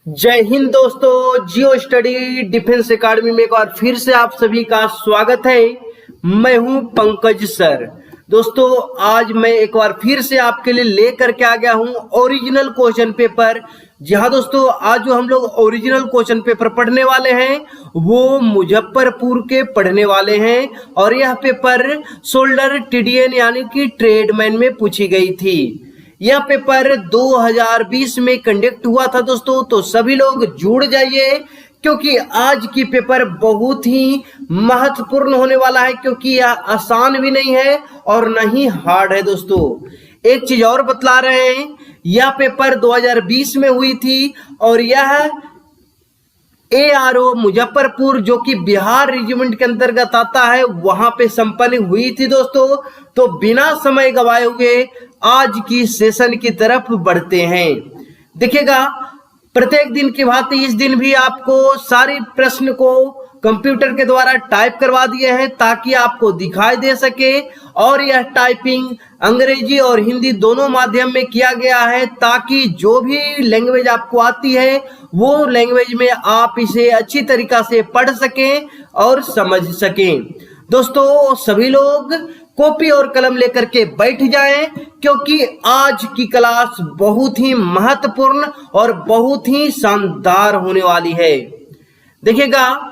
जय हिंद दोस्तों, जियो study defence academy में एक बार फिर से आप सभी का स्वागत है। मैं हूं पंकज सर। दोस्तों, आज मैं एक बार फिर से आपके लिए लेकर के आ गया हूं ओरिजिनल क्वेश्चन पेपर। जी हाँ दोस्तों, आज जो हम लोग ओरिजिनल क्वेश्चन पेपर पढ़ने वाले हैं वो मुजफ्फरपुर के पढ़ने वाले हैं और यह पेपर शोल्डर टीडीएन यानी कि ट्रेडमैन में पूछी गई थी। यह पेपर 2020 में कंडक्ट हुआ था दोस्तों, तो सभी लोग जुड़ जाइए क्योंकि आज की पेपर बहुत ही महत्वपूर्ण होने वाला है, क्योंकि यह आसान भी नहीं है और न ही हार्ड है। दोस्तों, एक चीज और बतला रहे हैं, यह पेपर 2020 में हुई थी और यह ARO मुजफ्फरपुर जो कि बिहार रेजिमेंट के अंतर्गत आता है वहां पे संपन्न हुई थी दोस्तों। तो बिना समय गवाए हुए आज की सेशन की तरफ बढ़ते हैं। देखिएगा, प्रत्येक दिन की भांति इस दिन भी आपको सारे प्रश्न को कंप्यूटर के द्वारा टाइप करवा दिए हैं ताकि आपको दिखाई दे सके, और यह टाइपिंग अंग्रेजी और हिंदी दोनों माध्यम में किया गया है ताकि जो भी लैंग्वेज आपको आती है वो लैंग्वेज में आप इसे अच्छी तरीका से पढ़ सकें और समझ सकें। दोस्तों, सभी लोग कॉपी और कलम लेकर के बैठ जाएं क्योंकि आज की क्लास बहुत ही महत्वपूर्ण और बहुत ही शानदार होने वाली है। देखिएगा,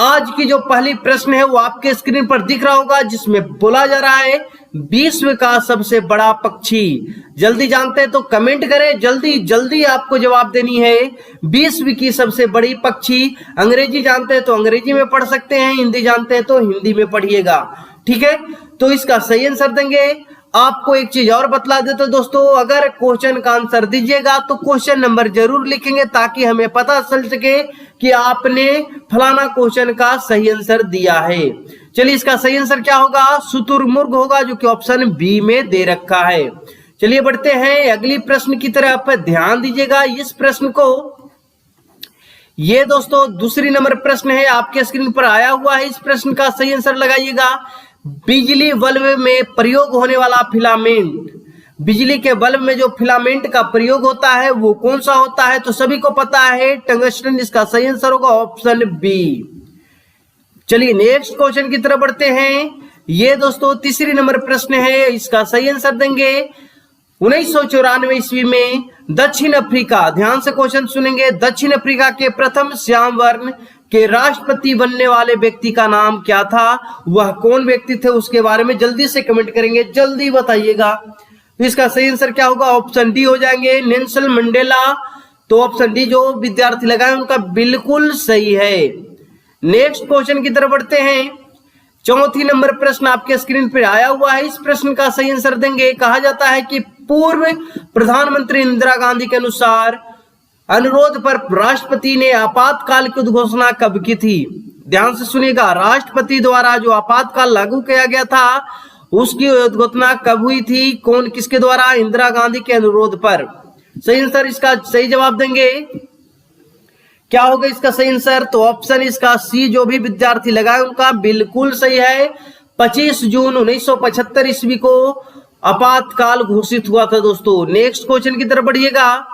आज की जो पहली प्रश्न है वो आपके स्क्रीन पर दिख रहा होगा, जिसमें बोला जा रहा है विश्व का सबसे बड़ा पक्षी। जल्दी जानते हैं तो कमेंट करें, जल्दी जल्दी आपको जवाब देनी है। विश्व की सबसे बड़ी पक्षी, अंग्रेजी जानते हैं तो अंग्रेजी में पढ़ सकते हैं, हिंदी जानते हैं तो हिंदी में पढ़िएगा। ठीक है, तो इसका सही आंसर देंगे। आपको एक चीज और बतला देते दोस्तों, अगर क्वेश्चन का आंसर दीजिएगा तो क्वेश्चन नंबर जरूर लिखेंगे ताकि हमें पता चल सके कि आपने फलाना क्वेश्चन का सही आंसर दिया है। चलिए, इसका सही आंसर क्या होगा? शुतुरमुर्ग होगा, जो कि ऑप्शन बी में दे रखा है। चलिए बढ़ते हैं अगली प्रश्न की तरफ। ध्यान दीजिएगा इस प्रश्न को। ये दोस्तों दूसरी नंबर प्रश्न है, आपके स्क्रीन पर आया हुआ है। इस प्रश्न का सही आंसर लगाइएगा। बिजली बल्ब में प्रयोग होने वाला फिलामेंट, बिजली के बल्ब में जो फिलामेंट का प्रयोग होता है वो कौन सा होता है? तो सभी को पता है टंगस्टन। इसका सही आंसर होगा ऑप्शन बी। चलिए नेक्स्ट क्वेश्चन की तरफ बढ़ते हैं। ये दोस्तों तीसरी नंबर प्रश्न है, इसका सही आंसर देंगे। 1994 ईस्वी में दक्षिण अफ्रीका, ध्यान से क्वेश्चन सुनेंगे, दक्षिण अफ्रीका के प्रथम श्याम वर्ण के राष्ट्रपति बनने वाले व्यक्ति का नाम क्या था? वह कौन व्यक्ति थे उसके बारे में जल्दी से कमेंट करेंगे, जल्दी बताइएगा। तो इसका सही आंसर क्या होगा? ऑप्शन डी हो जाएंगे, नेल्सन मंडेला। तो ऑप्शन डी जो विद्यार्थी लगाए उनका बिल्कुल सही है। नेक्स्ट क्वेश्चन की तरफ बढ़ते हैं। चौथी नंबर प्रश्न आपके स्क्रीन पर आया हुआ है। इस प्रश्न का सही आंसर देंगे। कहा जाता है कि पूर्व प्रधानमंत्री इंदिरा गांधी के अनुसार अनुरोध पर राष्ट्रपति ने आपातकाल की घोषणा कब की थी? ध्यान से सुनिएगा, राष्ट्रपति द्वारा जो आपातकाल लागू किया गया था उसकी घोषणा कब हुई थी? कौन, किसके द्वारा? इंदिरा गांधी के अनुरोध पर। सही आंसर, इसका सही जवाब देंगे। क्या होगा इसका सही आंसर? तो ऑप्शन इसका सी जो भी विद्यार्थी लगाए उनका बिल्कुल सही है। 25 जून 1975 ईस्वी को आपातकाल घोषित हुआ था दोस्तों। नेक्स्ट क्वेश्चन की तरफ बढ़िएगा।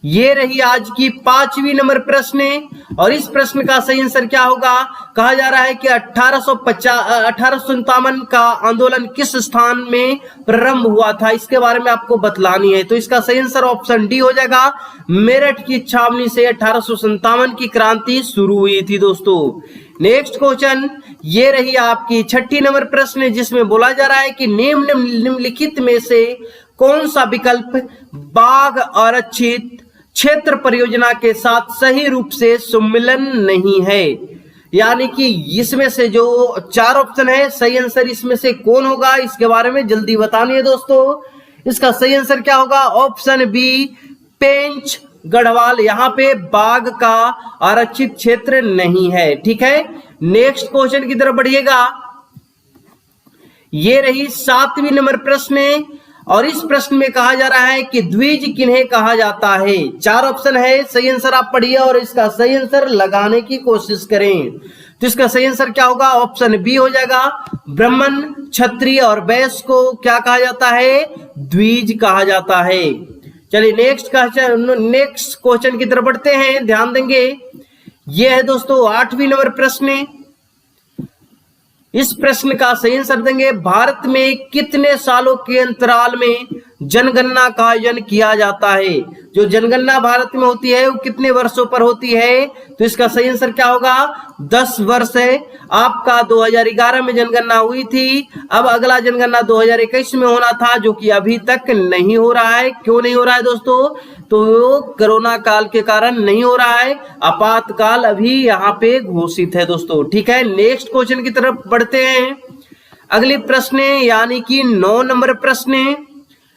ये रही आज की 5वीं नंबर प्रश्न और इस प्रश्न का सही आंसर क्या होगा? कहा जा रहा है कि 1857 का आंदोलन किस स्थान में प्रारंभ हुआ था? इसके बारे में आपको बतलानी है। तो इसका सही आंसर ऑप्शन डी हो जाएगा। मेरठ की छावनी से 1857 की क्रांति शुरू हुई थी दोस्तों। नेक्स्ट क्वेश्चन, ये रही आपकी 6ठी नंबर प्रश्न जिसमें बोला जा रहा है कि निम्नलिखित में से कौन सा विकल्प बाघ आरक्षित क्षेत्र परियोजना के साथ सही रूप से सम्मिलन नहीं है? यानी कि इसमें से जो 4 ऑप्शन है, सही आंसर इसमें से कौन होगा? इसके बारे में जल्दी बतानी है दोस्तों। इसका सही आंसर क्या होगा? ऑप्शन बी, पेंच गढ़वाल। यहाँ पे बाघ का आरक्षित क्षेत्र नहीं है। ठीक है, नेक्स्ट क्वेश्चन की तरफ बढ़िएगा। ये रही 7वीं नंबर प्रश्न और इस प्रश्न में कहा जा रहा है कि द्विज किन्हें कहा जाता है? 4 ऑप्शन है, सही आंसर आप पढ़िए और इसका सही आंसर लगाने की कोशिश करें। तो इसका सही आंसर क्या होगा? ऑप्शन बी हो जाएगा। ब्राह्मण, क्षत्रिय और वैश्य को क्या कहा जाता है? द्विज कहा जाता है। चलिए नेक्स्ट क्वेश्चन की तरफ बढ़ते हैं, ध्यान देंगे। यह है दोस्तों 8वीं नंबर प्रश्न। इस प्रश्न का सही आंसर देंगे, भारत में कितने सालों के अंतराल में जनगणना का आयोजन किया जाता है? जो जनगणना भारत में होती है वो कितने वर्षों पर होती है? तो इसका सही आंसर क्या होगा? 10 वर्ष है। आपका 2011 में जनगणना हुई थी, अब अगला जनगणना 2021 में होना था, जो कि अभी तक नहीं हो रहा है। क्यों नहीं हो रहा है दोस्तों? तो कोरोना काल के कारण नहीं हो रहा है, आपातकाल अभी यहाँ पे घोषित है दोस्तों। ठीक है, नेक्स्ट क्वेश्चन की तरफ बढ़ते हैं। अगली प्रश्न यानी कि 9 नंबर प्रश्न।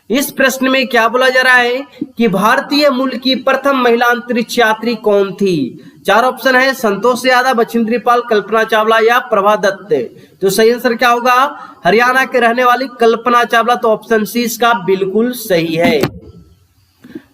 इस प्रश्न में क्या बोला जा रहा है कि भारतीय मूल की प्रथम महिला अंतरिक्ष यात्री कौन थी? 4 ऑप्शन है, संतोष यादव, बछेंद्री पाल, कल्पना चावला या प्रभा दत्त। तो सही आंसर क्या होगा? हरियाणा के रहने वाली कल्पना चावला। तो ऑप्शन सी इसका बिल्कुल सही है।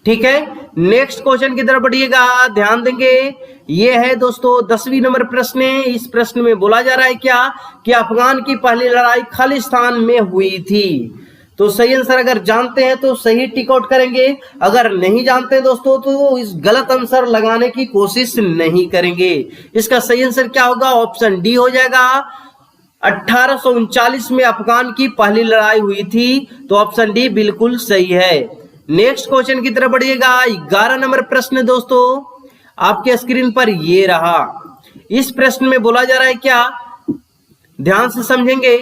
ठीक है, नेक्स्ट क्वेश्चन की तरफ बढ़िएगा, ध्यान देंगे। ये है दोस्तों 10वीं नंबर प्रश्न। इस प्रश्न में बोला जा रहा है क्या कि अफगान की पहली लड़ाई खालिस्तान में हुई थी। तो सही आंसर अगर जानते हैं तो सही टिक आउट करेंगे, अगर नहीं जानते दोस्तों तो इस गलत आंसर लगाने की कोशिश नहीं करेंगे। इसका सही आंसर क्या होगा? ऑप्शन डी हो जाएगा। 1839 में अफगान की पहली लड़ाई हुई थी। तो ऑप्शन डी बिल्कुल सही है। नेक्स्ट क्वेश्चन की तरफ बढ़िएगा। 11 नंबर प्रश्न दोस्तों आपके स्क्रीन पर ये रहा। इस प्रश्न में बोला जा रहा है क्या, ध्यान से समझेंगे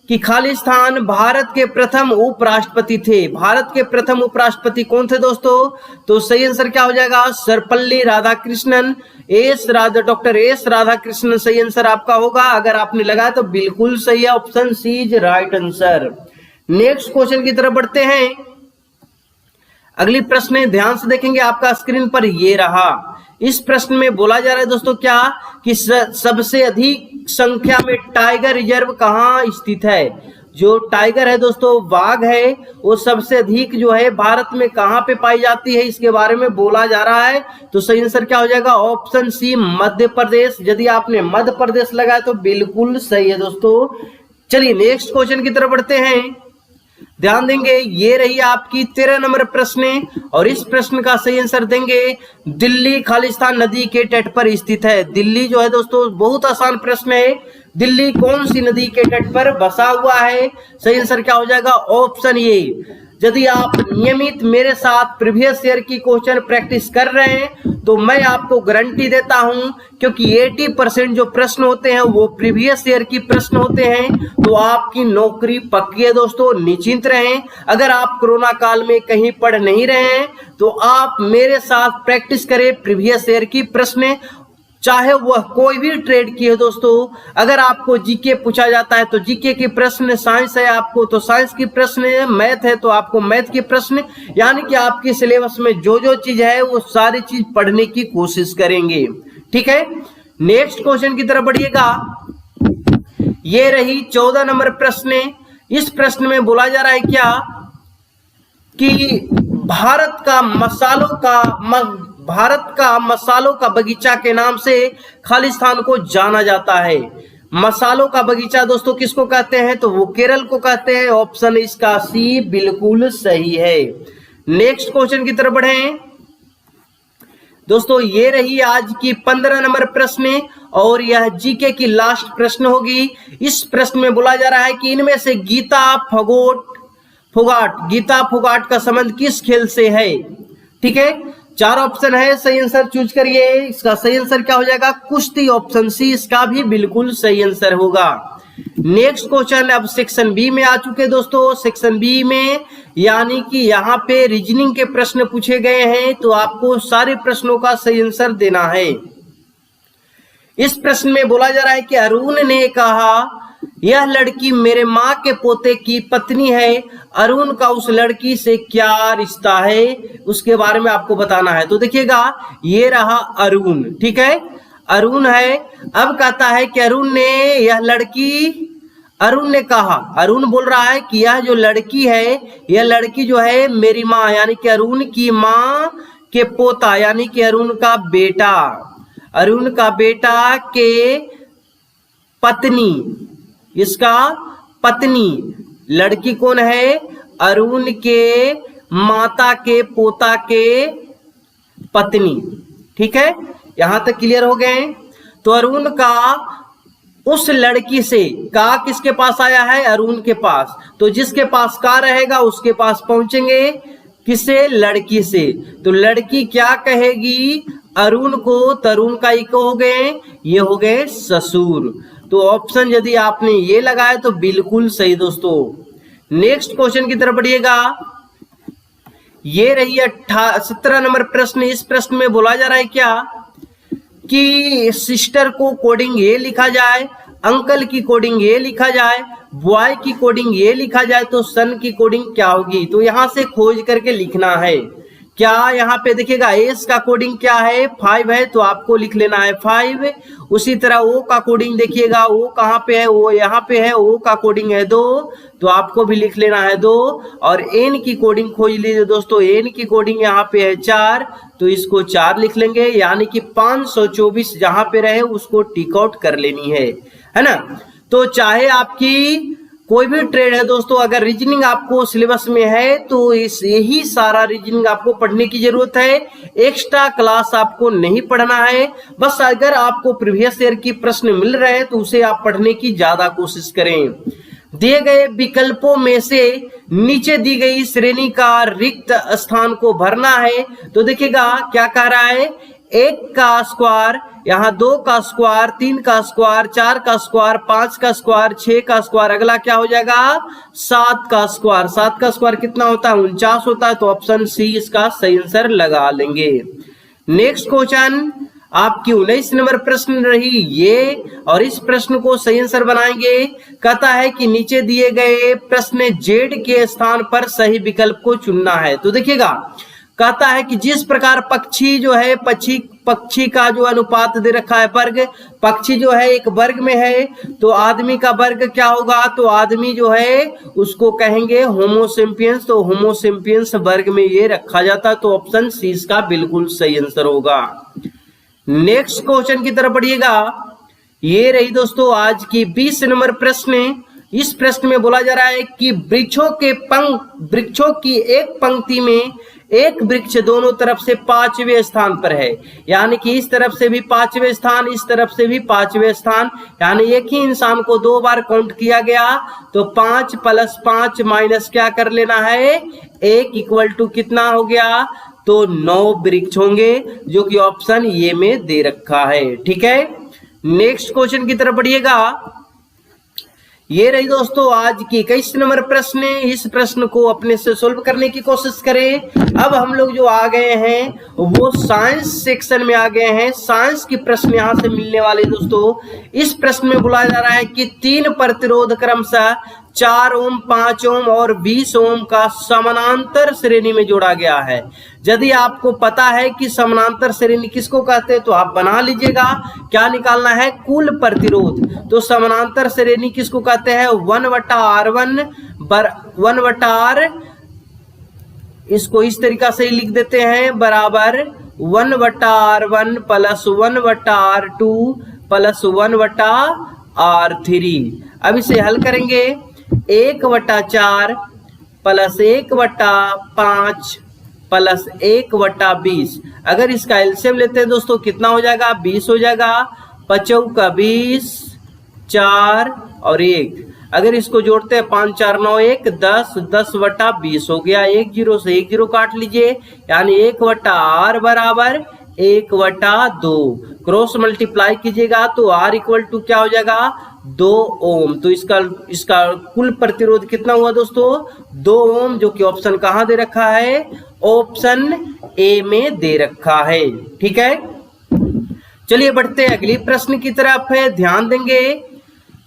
कि खालिस्तान भारत के प्रथम उपराष्ट्रपति थे। भारत के प्रथम उपराष्ट्रपति कौन थे दोस्तों? तो सही आंसर क्या हो जाएगा? सर्वपल्ली राधाकृष्णन, डॉक्टर एस राधाकृष्णन सही आंसर आपका होगा। अगर आपने लगाया तो बिल्कुल सही है, option C is right answer. Next question की तरफ बढ़ते हैं। अगली प्रश्न ध्यान से देखेंगे, आपका स्क्रीन पर ये रहा। इस प्रश्न में बोला जा रहा है दोस्तों क्या कि सबसे अधिक संख्या में टाइगर रिजर्व कहाँ स्थित है? जो टाइगर है दोस्तों, बाघ है, वो सबसे अधिक जो है भारत में कहाँ पे पाई जाती है, इसके बारे में बोला जा रहा है। तो सही आंसर क्या हो जाएगा? Option C Madhya Pradesh. यदि आपने मध्य प्रदेश लगाया तो बिल्कुल सही है दोस्तों। चलिए नेक्स्ट क्वेश्चन की तरफ बढ़ते हैं, ध्यान देंगे। ये रही आपकी 13 नंबर प्रश्न और इस प्रश्न का सही आंसर देंगे, दिल्ली खालिस्तान नदी के तट पर स्थित है। दिल्ली जो है दोस्तों, बहुत आसान प्रश्न है, दिल्ली कौन सी नदी के तट पर बसा हुआ है? सही आंसर क्या हो जाएगा? Option A. यदि आप नियमित मेरे साथ प्रीवियस ईयर की क्वेश्चन प्रैक्टिस कर रहे हैं तो मैं आपको गारंटी देता हूं, क्योंकि 80% जो प्रश्न होते हैं वो प्रीवियस ईयर की प्रश्न होते हैं, तो आपकी नौकरी पक्की है दोस्तों, निश्चिंत रहें। अगर आप कोरोना काल में कहीं पढ़ नहीं रहे हैं तो आप मेरे साथ प्रैक्टिस करें प्रीवियस ईयर की प्रश्न, चाहे वह कोई भी ट्रेड की है दोस्तों। अगर आपको जीके पूछा जाता है तो जीके के प्रश्न, साइंस है आपको तो साइंस की प्रश्न, मैथ है तो आपको मैथ के प्रश्न, यानी कि आपके सिलेबस में जो जो चीज है वो सारी चीज पढ़ने की कोशिश करेंगे। ठीक है, नेक्स्ट क्वेश्चन की तरफ बढ़िएगा। ये रही 14 नंबर प्रश्न। इस प्रश्न में बोला जा रहा है क्या कि भारत का मसालों का बगीचा के नाम से खालिस्तान को जाना जाता है। मसालों का बगीचा दोस्तों किसको कहते हैं? तो वो केरल को कहते हैं। ऑप्शन इसका सी बिल्कुल सही है। नेक्स्ट क्वेश्चन की तरफ बढ़ें दोस्तों। ये रही आज की 15 नंबर प्रश्न और यह जीके की लास्ट प्रश्न होगी। इस प्रश्न में बोला जा रहा है कि इनमें से गीता फोगाट का संबंध किस खेल से है? ठीक है, 4 ऑप्शन है, सही आंसर चूज करिए। इसका सही आंसर क्या हो जाएगा? कुश्ती। ऑप्शन सी इसका भी बिल्कुल सही आंसर होगा। नेक्स्ट क्वेश्चन अब सेक्शन बी में आ चुके दोस्तों। सेक्शन बी में यानी कि यहाँ पे रीजनिंग के प्रश्न पूछे गए हैं, तो आपको सारे प्रश्नों का सही आंसर देना है। इस प्रश्न में बोला जा रहा है कि अरुण ने कहा यह लड़की मेरे माँ के पोते की पत्नी है, अरुण का उस लड़की से क्या रिश्ता है, उसके बारे में आपको बताना है। तो देखिएगा, ये रहा अरुण, ठीक है, अरुण है। अब कहता है कि अरुण ने कहा, अरुण बोल रहा है कि यह जो लड़की है, यह लड़की जो है मेरी माँ यानी कि अरुण की माँ के पोता यानी कि अरुण का बेटा के पत्नी, इसका पत्नी लड़की कौन है? अरुण के माता के पोता के पत्नी। ठीक है, यहां तक क्लियर हो गए। तो अरुण का उस लड़की से, का किसके पास आया है? अरुण के पास। तो जिसके पास का रहेगा उसके पास पहुंचेंगे, किसे? लड़की से। तो लड़की क्या कहेगी अरुण को? तरुण का इको हो गए, ये हो गए ससुर। तो ऑप्शन यदि आपने ये लगाया तो बिल्कुल सही दोस्तों। नेक्स्ट क्वेश्चन की तरफ बढ़िएगा। ये रही 17 नंबर प्रश्न। इस प्रश्न में बोला जा रहा है क्या कि सिस्टर को कोडिंग ये लिखा जाए, अंकल की कोडिंग ये लिखा जाए, बॉय की कोडिंग ये लिखा जाए, तो सन की कोडिंग क्या होगी? तो यहां से खोज करके लिखना है। क्या यहाँ पे देखिएगा एस का कोडिंग क्या है? 5 है, तो आपको लिख लेना है 5। उसी तरह ओ का कोडिंग देखिएगा, ओ कहाँ पे है? ओ यहाँ पे है। ओ का कोडिंग है 2, तो आपको भी लिख लेना है 2। और एन की कोडिंग खोज लीजिए दोस्तों। एन की कोडिंग यहाँ पे है 4, तो इसको 4 लिख लेंगे, यानी कि 524 जहां पे रहे उसको टिक आउट कर लेनी है ना। तो चाहे आपकी कोई भी ट्रेड है दोस्तों, अगर रीजनिंग आपको सिलेबस में है तो यही सारा रीजनिंग आपको पढ़ने की जरूरत है। एक्स्ट्रा क्लास आपको नहीं पढ़ना है। बस अगर आपको प्रीवियस ईयर की प्रश्न मिल रहे हैं तो उसे आप पढ़ने की ज्यादा कोशिश करें। दिए गए विकल्पों में से नीचे दी गई श्रेणी का रिक्त स्थान को भरना है। तो देखिएगा क्या कह रहा है, 1 का स्क्वायर, यहाँ 2 का स्क्वायर, 3 का स्क्वायर, 4 का स्क्वायर, 5 का स्क्वायर, 6 का स्क्वायर, अगला क्या हो जाएगा 7 का स्क्वायर। 7 का स्क्वायर कितना होता है? 49 होता है। तो ऑप्शन सी इसका सही आंसर लगा लेंगे। नेक्स्ट क्वेश्चन आपकी 19 नंबर प्रश्न रही ये, और इस प्रश्न को सही आंसर बनाएंगे। कहता है कि नीचे दिए गए प्रश्न जेड के स्थान पर सही विकल्प को चुनना है। तो देखिएगा कहता है कि जिस प्रकार पक्षी जो है, पक्षी का जो अनुपात दे रखा है वर्ग, पक्षी जो है एक वर्ग में है, तो आदमी का वर्ग क्या होगा? तो आदमी जो है उसको कहेंगे होमोसेपियंस। तो होमोसेपियंस वर्ग में ये रखा जाता है। तो ऑप्शन सी इसका बिल्कुल सही आंसर होगा। नेक्स्ट क्वेश्चन की तरफ बढ़िएगा। ये रही दोस्तों आज की 20 नंबर प्रश्न। इस प्रश्न में बोला जा रहा है कि वृक्षों की एक पंक्ति में एक वृक्ष दोनों तरफ से 5वें स्थान पर है, यानी कि इस तरफ से भी 5वें स्थान, इस तरफ से भी 5वें स्थान, यानी एक ही इंसान को 2 बार काउंट किया गया। तो 5 + 5 माइनस क्या कर लेना है 1 इक्वल टू कितना हो गया? तो 9 वृक्ष होंगे, जो कि ऑप्शन ए में दे रखा है। ठीक है, नेक्स्ट क्वेश्चन की तरफ बढ़िएगा। ये रही दोस्तों आज की 21 नंबर प्रश्न। इस प्रश्न को अपने से सोल्व करने की कोशिश करें। अब हम लोग जो आ गए हैं वो साइंस सेक्शन में आ गए हैं। साइंस की प्रश्न यहां से मिलने वाले दोस्तों। इस प्रश्न में बोला जा रहा है कि 3 प्रतिरोध क्रमशः 4 ओम, 5 ओम और 20 ओम का समानांतर श्रेणी में जोड़ा गया है। यदि आपको पता है कि समानांतर श्रेणी किसको कहते हैं तो आप बना लीजिएगा। क्या निकालना है? कुल प्रतिरोध। तो समानांतर श्रेणी किसको कहते हैं? 1/R1 1/R, इसको इस तरीका से लिख देते हैं, बराबर 1/R1 + 1/R2 + 1/R3। अब इसे हल करेंगे। 1/4 + 1/5 + 1/20। अगर इसका एलसीएम लेते हैं दोस्तों कितना हो जाएगा? 20 हो जाएगा। 5 का 20, 4 और 1। अगर इसको जोड़ते हैं 5 4 9 1 10, 10/20 हो गया। 1 0 से 1 0 काट लीजिए, यानी 1/R बराबर 1/2। क्रॉस मल्टीप्लाई कीजिएगा तो R इक्वल टू क्या हो जाएगा? 2 ओम। तो इसका कुल प्रतिरोध कितना हुआ दोस्तों? 2 ओम, जो कि ऑप्शन कहां दे रखा है? ऑप्शन ए में दे रखा है। ठीक है, चलिए बढ़ते हैं अगली प्रश्न की तरफ है, ध्यान देंगे।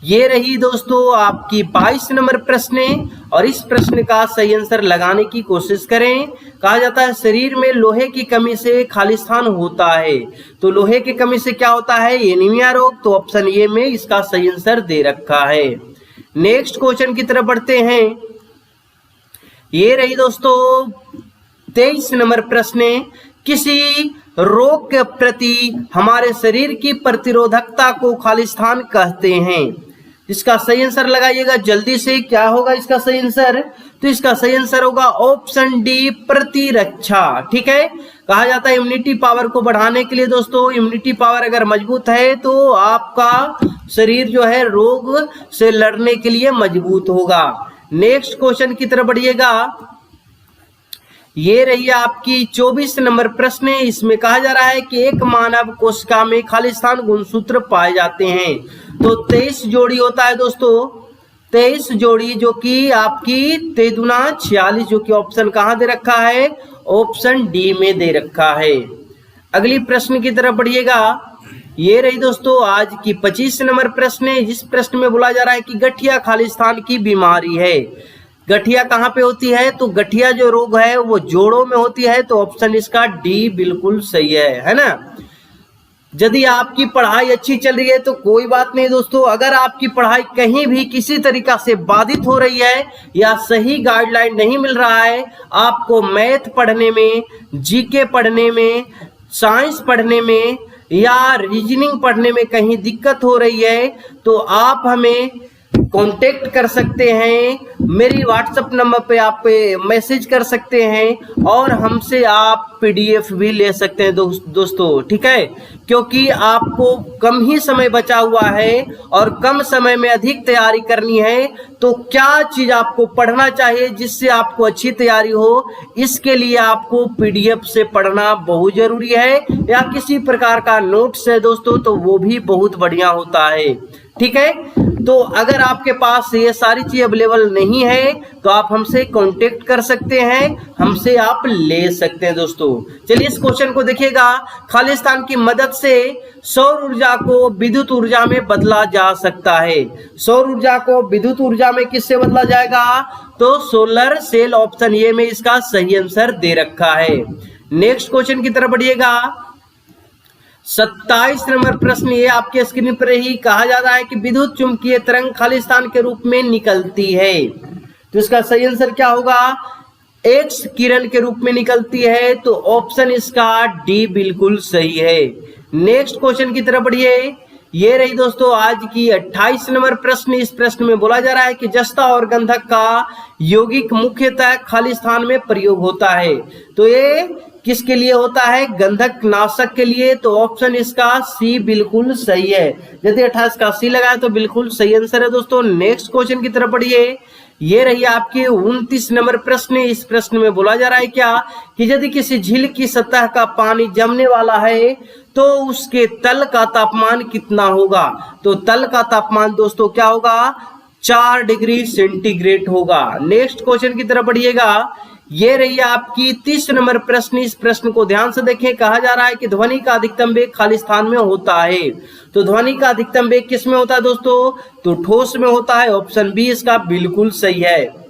ये रही दोस्तों आपकी 22 नंबर प्रश्न, और इस प्रश्न का सही आंसर लगाने की कोशिश करें। कहा जाता है शरीर में लोहे की कमी से खालिस्तान होता है। तो लोहे की कमी से क्या होता है? एनीमिया रोग। तो ऑप्शन ए में इसका सही आंसर दे रखा है। नेक्स्ट क्वेश्चन की तरफ बढ़ते हैं। ये रही दोस्तों 23 नंबर प्रश्न। किसी रोग के प्रति हमारे शरीर की प्रतिरोधकता को खालिस्तान कहते हैं। इसका सही आंसर लगाइएगा जल्दी से, क्या होगा इसका सही आंसर? तो इसका सही आंसर होगा ऑप्शन डी, प्रतिरक्षा। ठीक है, कहा जाता है इम्यूनिटी पावर को बढ़ाने के लिए दोस्तों, इम्यूनिटी पावर अगर मजबूत है तो आपका शरीर जो है रोग से लड़ने के लिए मजबूत होगा। नेक्स्ट क्वेश्चन की तरफ बढ़िएगा, ये रही आपकी 24 नंबर प्रश्न है। इसमें कहा जा रहा है कि एक मानव कोशिका में खालिस्तान गुणसूत्र पाए जाते हैं। तो 23 जोड़ी होता है दोस्तों, 23 जोड़ी, जो कि आपकी 23 दूना 46, जो कि ऑप्शन कहाँ दे रखा है? ऑप्शन डी में दे रखा है। अगली प्रश्न की तरफ बढ़िएगा, ये रही दोस्तों आज की 25 नंबर प्रश्न है। जिस प्रश्न में बोला जा रहा है कि गठिया खालिस्तान की बीमारी है। गठिया कहाँ पे होती है? तो गठिया जो रोग है वो जोड़ों में होती है, तो ऑप्शन इसका डी बिल्कुल सही है ना। यदि आपकी पढ़ाई अच्छी चल रही है तो कोई बात नहीं दोस्तों, अगर आपकी पढ़ाई कहीं भी किसी तरीका से बाधित हो रही है या सही गाइडलाइन नहीं मिल रहा है, आपको मैथ पढ़ने में, जीके पढ़ने में, साइंस पढ़ने में या रीजनिंग पढ़ने में कहीं दिक्कत हो रही है, तो आप हमें कांटेक्ट कर सकते हैं, मेरी व्हाट्सएप नंबर पे आप मैसेज कर सकते हैं और हमसे आप पीडीएफ भी ले सकते हैं दोस्तों। ठीक है, क्योंकि आपको कम ही समय बचा हुआ है और कम समय में अधिक तैयारी करनी है, तो क्या चीज आपको पढ़ना चाहिए जिससे आपको अच्छी तैयारी हो, इसके लिए आपको पीडीएफ से पढ़ना बहुत जरूरी है, या किसी प्रकार का नोट्स है दोस्तों तो वो भी बहुत बढ़िया होता है। ठीक है, तो अगर आपके पास ये सारी चीज अवेलेबल नहीं है तो आप हमसे कांटेक्ट कर सकते हैं, हमसे आप ले सकते हैं दोस्तों। चलिए इस क्वेश्चन को देखिएगा, खालिस्तान की मदद से सौर ऊर्जा को विद्युत ऊर्जा में बदला जा सकता है। सौर ऊर्जा को विद्युत ऊर्जा में किससे बदला जाएगा? तो सोलर सेल, ऑप्शन ए में इसका सही आंसर दे रखा है। नेक्स्ट क्वेश्चन की तरफ बढ़िएगा, 27 नंबर प्रश्न ये आपके स्क्रीन पर ही। कहा जा रहा है कि विद्युत चुंबकीय तरंग खालिस्तान के रूप में निकलती है, तो इसका सही आंसर क्या होगा? एक्स किरण के रूप में निकलती है, तो ऑप्शन इसका डी बिल्कुल सही है। नेक्स्ट क्वेश्चन की तरफ बढ़िए, ये रही दोस्तों आज की 28 नंबर प्रश्न। इस प्रश्न में बोला जा रहा है कि जस्ता और गंधक का यौगिक मुख्यतः खालिस्तान में प्रयोग होता है, तो ये किसके लिए होता है? गंधक नाशक के लिए, तो ऑप्शन इसका सी बिल्कुल सही है। यदि 28 का सी लगाए तो बिल्कुल सही आंसर है दोस्तों। नेक्स्ट क्वेश्चन की तरफ बढ़िए, ये रही आपकी 29 नंबर प्रश्न। इस प्रश्न में बोला जा रहा है क्या कि यदि किसी झील की सतह का पानी जमने वाला है तो उसके तल का तापमान कितना होगा? तो तल का तापमान दोस्तों क्या होगा? 4 डिग्री सेंटीग्रेड होगा। नेक्स्ट क्वेश्चन की तरफ बढ़िएगा, ये रही आपकी 30 नंबर प्रश्न। इस प्रश्न को ध्यान से देखें, कहा जा रहा है कि ध्वनि का अधिकतम वेग खालिस्तान में होता है, तो ध्वनि का अधिकतम वेग किस में होता है दोस्तों? तो ठोस में होता है, ऑप्शन बी इसका बिल्कुल सही है।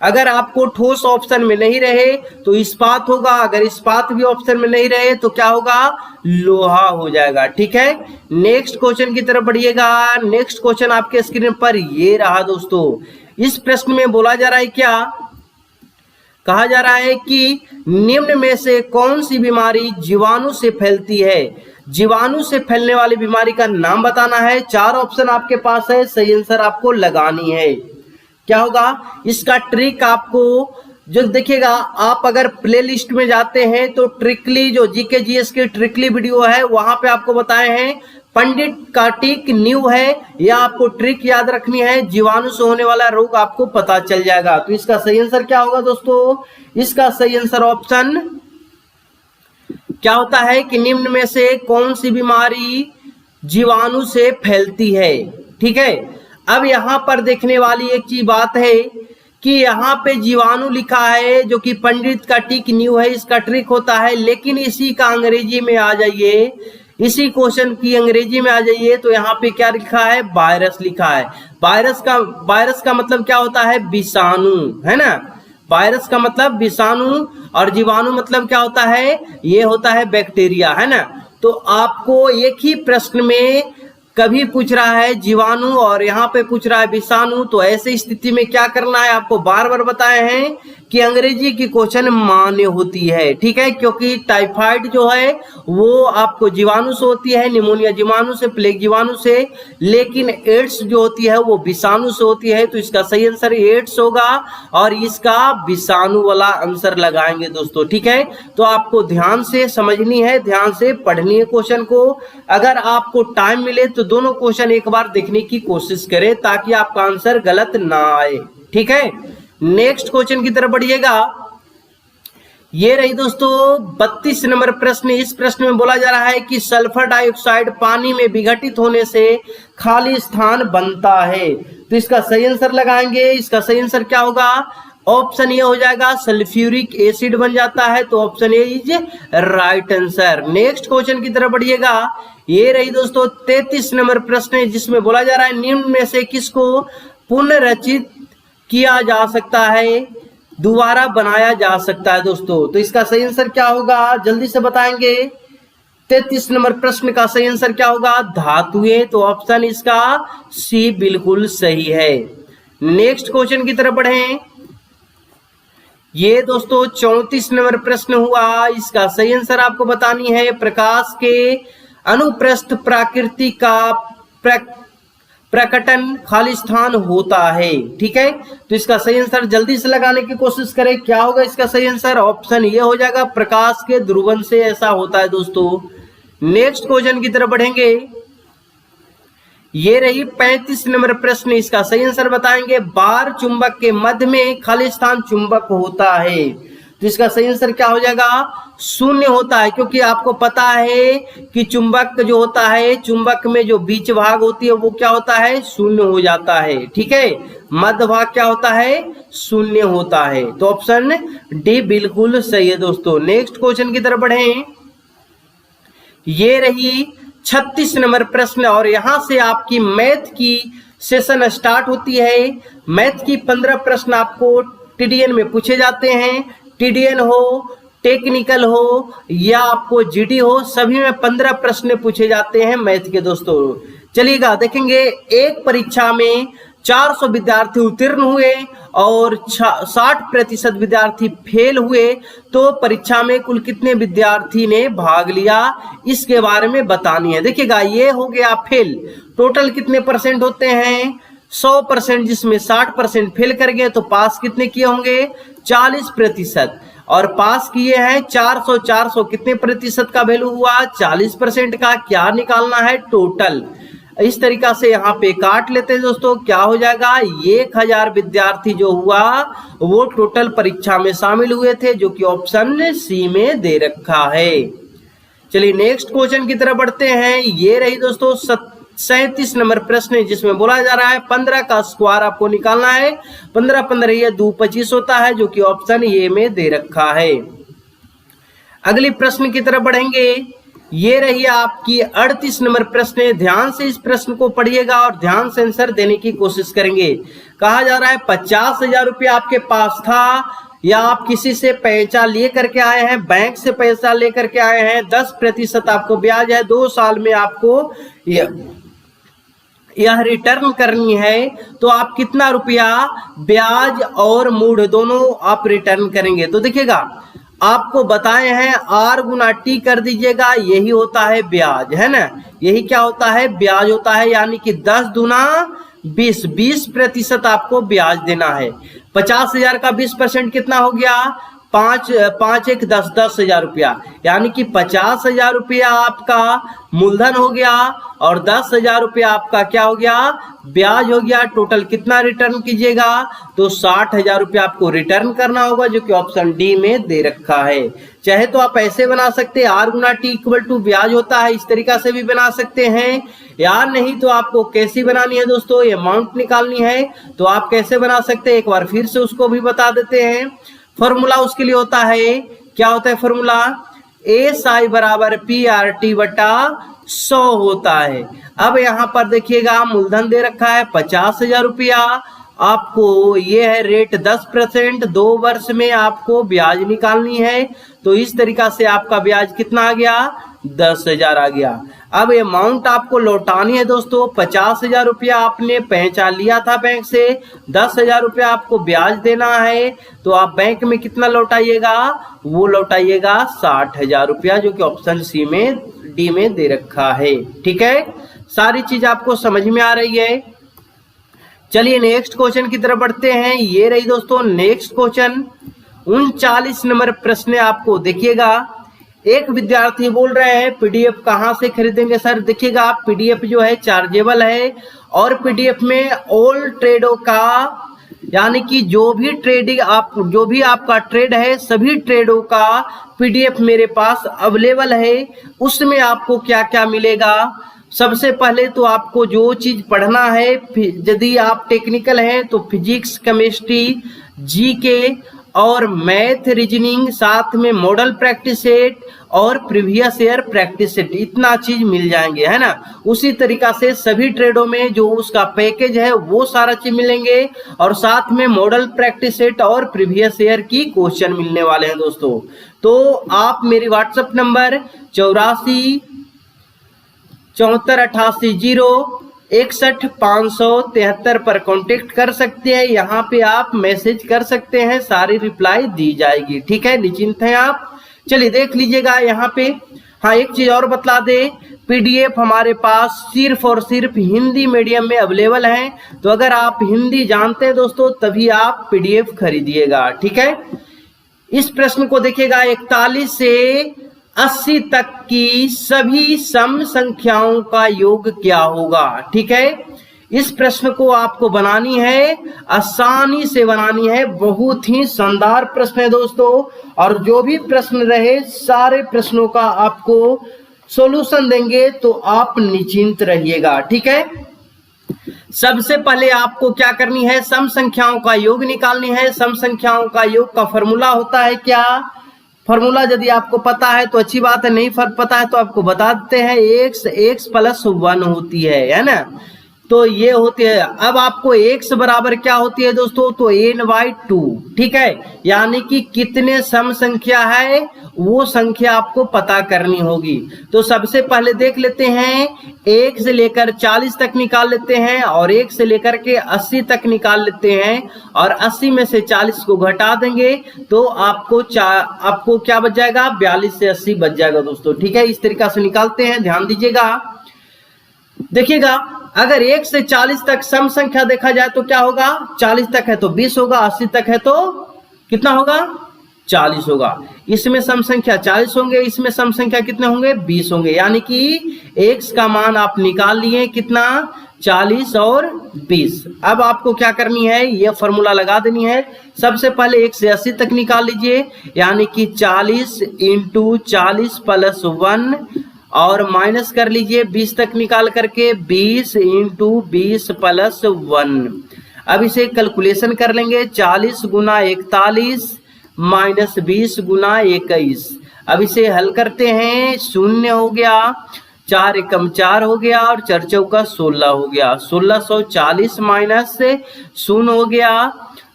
अगर आपको ठोस ऑप्शन में नहीं रहे तो इस्पात होगा, अगर इस्पात भी ऑप्शन में नहीं रहे तो क्या होगा? लोहा हो जाएगा। ठीक है, नेक्स्ट क्वेश्चन की तरफ बढ़िएगा। नेक्स्ट क्वेश्चन आपके स्क्रीन पर ये रहा दोस्तों। इस प्रश्न में बोला जा रहा है क्या? कहा जा रहा है कि निम्न में से कौन सी बीमारी जीवाणु से फैलती है? जीवाणु से फैलने वाली बीमारी का नाम बताना है। 4 ऑप्शन आपके पास है, सही आंसर आपको लगानी है। क्या होगा इसका ट्रिक? आपको जो देखिएगा, आप अगर प्ले लिस्ट में जाते हैं तो ट्रिकली जो जीके जीएस की ट्रिकली वीडियो है वहां पे आपको बताए हैं पंडित कार्तिक न्यू है, या आपको ट्रिक याद रखनी है, जीवाणु से होने वाला रोग आपको पता चल जाएगा। तो इसका सही आंसर क्या होगा दोस्तों? इसका सही आंसर ऑप्शन क्या होता है कि निम्न में से कौन सी बीमारी जीवाणु से फैलती है। ठीक है, अब यहाँ पर देखने वाली एक चीज बात है कि यहाँ पे जीवाणु लिखा है जो कि पंडित कार्तिक न्यू है, इसका ट्रिक होता है, लेकिन इसी का अंग्रेजी में आ जाइए, इसी क्वेश्चन की अंग्रेजी में आ जाइए तो यहाँ पे क्या लिखा है? वायरस लिखा है। वायरस का मतलब क्या होता है? विषाणु, है ना। वायरस का मतलब विषाणु और जीवाणु मतलब क्या होता है? ये होता है बैक्टीरिया, है ना। तो आपको एक ही प्रश्न में कभी पूछ रहा है जीवाणु और यहाँ पे पूछ रहा है विषाणु, तो ऐसे स्थिति में क्या करना है? आपको बार बार बताए हैं कि अंग्रेजी की क्वेश्चन मान्य होती है, ठीक है, क्योंकि टाइफाइड जो है वो आपको जीवाणु से होती है, निमोनिया जीवाणु से, प्लेग जीवाणु से, लेकिन एड्स जो होती है वो विषाणु से होती है। तो इसका सही आंसर एड्स होगा और इसका विषाणु वाला आंसर लगाएंगे दोस्तों, ठीक है। तो आपको ध्यान से समझनी है, ध्यान से पढ़नी है क्वेश्चन को। अगर आपको टाइम मिले तो दोनों क्वेश्चन एक बार देखने की कोशिश करें ताकि आपका आंसर गलत ना आए, ठीक है। नेक्स्ट क्वेश्चन की तरफ बढ़िएगा। ये रही दोस्तों 32 नंबर प्रश्न। इस प्रश्न में बोला जा रहा है कि सल्फर डाइऑक्साइड पानी में विघटित होने से खाली स्थान बनता है। तो इसका सही आंसर लगाएंगे। इसका सही आंसर क्या होगा? ऑप्शन ए हो जाएगा, सल्फ्यूरिक एसिड बन जाता है। तो option A is right answer. Next question की तरफ बढ़िएगा। ये रही दोस्तों 33 नंबर प्रश्न, जिसमें बोला जा रहा है निम्न में से किसको पुनर्रचित किया जा सकता है, दोबारा बनाया जा सकता है दोस्तों। तो इसका सही आंसर क्या होगा, जल्दी से बताएंगे। 33 नंबर प्रश्न का सही आंसर क्या होगा? धातुएं। तो ऑप्शन इसका सी बिल्कुल सही है। नेक्स्ट क्वेश्चन की तरफ बढ़ें। ये दोस्तों 34 नंबर प्रश्न हुआ। इसका सही आंसर आपको बतानी है। प्रकाश के अनुप्रस्थ प्रकृति का प्रकटन खाली स्थान होता है, ठीक है। तो इसका सही आंसर जल्दी से लगाने की कोशिश करें। क्या होगा इसका सही आंसर? ऑप्शन ये हो जाएगा, प्रकाश के ध्रुवन से ऐसा होता है दोस्तों। नेक्स्ट क्वेश्चन की तरफ बढ़ेंगे। ये रही 35 नंबर प्रश्न। इसका सही आंसर बताएंगे। बार चुंबक के मध्य में खाली स्थान चुंबक होता है। तो इसका सही आंसर क्या हो जाएगा? शून्य होता है, क्योंकि आपको पता है कि चुंबक जो होता है, चुंबक में जो बीच भाग होती है वो क्या होता है? शून्य हो जाता है, ठीक है। मध्य भाग क्या होता है? शून्य होता है। तो ऑप्शन डी बिल्कुल सही है दोस्तों। नेक्स्ट क्वेश्चन की तरफ बढ़ें। ये रही 36 नंबर प्रश्न और यहां से आपकी मैथ की सेशन स्टार्ट होती है। मैथ की 15 प्रश्न आपको टीडीएन में पूछे जाते हैं। टीडीएन हो, टेक्निकल हो या आपको जीडी हो, सभी में 15 प्रश्न पूछे जाते हैं मैथ के दोस्तों। चलिएगा देखेंगे। एक परीक्षा में 400 विद्यार्थी उत्तीर्ण हुए और 60% विद्यार्थी फेल हुए, तो परीक्षा में कुल कितने विद्यार्थी ने भाग लिया, इसके बारे में बतानी है। देखिएगा, ये हो गया फेल। टोटल कितने परसेंट होते हैं? 100%, जिसमें 60% फेल कर गए, तो पास कितने किए होंगे? 40%। और पास किए हैं 400 कितने प्रतिशत का वैल्यू हुआ? 40% का। क्या निकालना है? टोटल। इस तरीका से यहाँ पे काट लेते हैं दोस्तों। क्या हो जाएगा? 1000 विद्यार्थी जो हुआ वो टोटल परीक्षा में शामिल हुए थे, जो कि ऑप्शन सी में दे रखा है। चलिए नेक्स्ट क्वेश्चन की तरफ बढ़ते हैं। ये रही दोस्तों 37 नंबर प्रश्न, जिसमें बोला जा रहा है 15 का स्क्वायर आपको निकालना है। 15 15 ये 2 25 होता है, जो कि ऑप्शन ए में दे रखा है। अगली प्रश्न की तरफ बढ़ेंगे। ये रही आपकी 38 नंबर प्रश्न। ध्यान से इस प्रश्न को पढ़िएगा और ध्यान से आंसर देने की कोशिश करेंगे। कहा जा रहा है 50,000 रुपया आपके पास था, या आप किसी से पैसा ले करके आए हैं, बैंक से पैसा लेकर के आए हैं, 10% आपको ब्याज है, 2 साल में आपको यह रिटर्न करनी है, तो आप कितना रुपया ब्याज और मूल दोनों आप रिटर्न करेंगे? तो देखिएगा, आपको बताए हैं R गुना T कर दीजिएगा, यही होता है ब्याज, है ना। यही क्या होता है? ब्याज होता है। यानी कि 10 दूना 20% आपको ब्याज देना है। 50,000 का 20% कितना हो गया? 5 1 10 10,000 रुपया। यानी कि 50,000 रुपया आपका मूलधन हो गया और 10,000 रुपया आपका क्या हो गया? ब्याज हो गया। टोटल कितना रिटर्न कीजिएगा? तो 60,000 रुपया आपको रिटर्न करना होगा, जो कि ऑप्शन डी में दे रखा है। चाहे तो आप ऐसे बना सकते हैं, R गुना T इक्वल टू ब्याज होता है, इस तरीका से भी बना सकते हैं। या नहीं तो आपको कैसी बनानी है दोस्तों? ये अमाउंट निकालनी है, तो आप कैसे बना सकते हैं, एक बार फिर से उसको भी बता देते हैं। फॉर्मूला उसके लिए होता है, क्या होता है फॉर्मूला? SI बराबर PRT बटा 100 होता है। अब यहाँ पर देखिएगा, मूलधन दे रखा है 50,000 रुपया आपको ये है रेट 10%, 2 वर्ष में आपको ब्याज निकालनी है। तो इस तरीका से आपका ब्याज कितना आ गया, 10,000 आ गया। अब अमाउंट आपको लौटानी है दोस्तों, 50,000 रुपया आपने पहचान लिया था बैंक से, 10,000 रुपया आपको ब्याज देना है। तो आप बैंक में कितना लौटाइएगा, वो लौटाइएगा 60,000 रुपया, जो कि ऑप्शन सी में डी में दे रखा है। ठीक है, सारी चीज आपको समझ में आ रही है। चलिए नेक्स्ट क्वेश्चन की तरफ बढ़ते हैं। ये रही दोस्तों नेक्स्ट क्वेश्चन, 39 नंबर प्रश्न आपको देखिएगा। एक विद्यार्थी बोल रहे हैं पीडीएफ कहां से खरीदेंगे सर। देखिएगा पीडीएफ जो है चार्जेबल है, और पीडीएफ में ऑल ट्रेडों का, यानी कि जो भी आपका ट्रेड है, सभी ट्रेडों का पीडीएफ मेरे पास अवेलेबल है। उसमें आपको क्या क्या मिलेगा, सबसे पहले तो आपको जो चीज पढ़ना है, यदि आप टेक्निकल हैं तो फिजिक्स, केमिस्ट्री, जीके और मैथ, रीजनिंग, साथ में मॉडल प्रैक्टिस सेट और प्रीवियस ईयर प्रैक्टिस सेट, इतना चीज मिल जाएंगे, है ना। उसी तरीका से सभी ट्रेडों में जो उसका पैकेज है वो सारा चीज मिलेंगे, और साथ में मॉडल प्रैक्टिस सेट और प्रीवियस ईयर की क्वेश्चन मिलने वाले हैं दोस्तों। तो आप मेरी व्हाट्सएप नंबर 84 74 88 061 573 पर कांटेक्ट कर सकते हैं। यहाँ पे आप मैसेज कर सकते हैं, सारी रिप्लाई दी जाएगी। ठीक है, निश्चिंत हैं आप। चलिए देख लीजिएगा यहाँ पे। हाँ, एक चीज और बतला दे, पीडीएफ हमारे पास सिर्फ और सिर्फ हिंदी मीडियम में अवेलेबल है। तो अगर आप हिंदी जानते हैं दोस्तों, तभी आप पीडीएफ खरीदिएगा। ठीक है, इस प्रश्न को देखिएगा, 41 से 80 तक की सभी सम संख्याओं का योग क्या होगा। ठीक है, इस प्रश्न को आपको बनानी है, आसानी से बनानी है, बहुत ही शानदार प्रश्न है दोस्तों। और जो भी प्रश्न रहे, सारे प्रश्नों का आपको सॉल्यूशन देंगे, तो आप निश्चिंत रहिएगा। ठीक है, सबसे पहले आपको क्या करनी है, सम संख्याओं का योग निकालनी है। सम संख्याओं का योग का फॉर्मूला होता है क्या, फॉर्मूला यदि आपको पता है तो अच्छी बात है, नहीं पता है तो आपको बता देते हैं। x प्लस 1 होती है ना। तो ये होती है, अब आपको x बराबर क्या होती है दोस्तों, तो n/2। ठीक है, यानी कि कितने सम संख्या है वो संख्या आपको पता करनी होगी। तो सबसे पहले देख लेते हैं, 1 से लेकर 40 तक निकाल लेते हैं, और 1 से लेकर के 80 तक निकाल लेते हैं, और 80 में से 40 को घटा देंगे तो आपको क्या बच जाएगा, 42 से 80 बच जाएगा दोस्तों। ठीक है, इस तरीका से निकालते हैं, ध्यान दीजिएगा। देखिएगा, अगर 1 से 40 तक सम संख्या देखा जाए तो क्या होगा, 40 तक है तो 20 होगा, 80 तक है तो कितना होगा, 40 होगा। इसमें सम संख्या 40 होंगे, इसमें सम संख्या कितने होंगे, 20 होंगे। यानी कि x का मान आप निकाल लिए, कितना, 40 और 20। अब आपको क्या करनी है, ये फॉर्मूला लगा देनी है। सबसे पहले 1 से 80 तक निकाल लीजिए, यानी कि 40 × 40 + 1, और माइनस कर लीजिए 20 तक निकाल करके, 20 × 20 + 1। अब इसे कैलकुलेशन कर लेंगे, 40 × 41 - 20 × 21। अब इसे हल करते हैं, 0 हो गया, 4 एकम 4 हो गया, और 4 चौका 16 हो गया, 1640 माइनस 0 हो गया,